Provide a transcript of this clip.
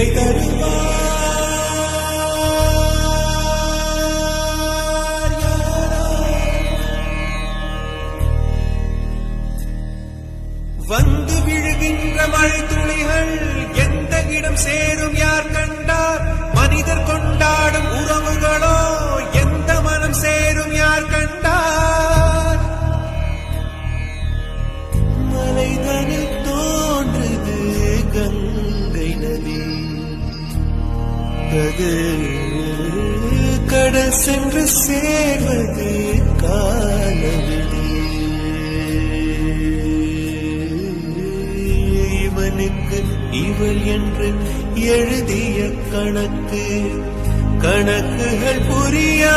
விடை தருவார் வந்து விழுகின்ற மழை துளிகள் எந்த இடம் சேரும் யார் கண்டார் மனிதர் கொண்டாடும் உறவுகளோ எந்த மனம் சேரும் யார் கண்டார் மலைதனில் தோன்றுது கங்கை நதி அது கடல் சென்று சேர்வது காலவெளி இவள் என்று எழுதிய கணக்குகள் புரியா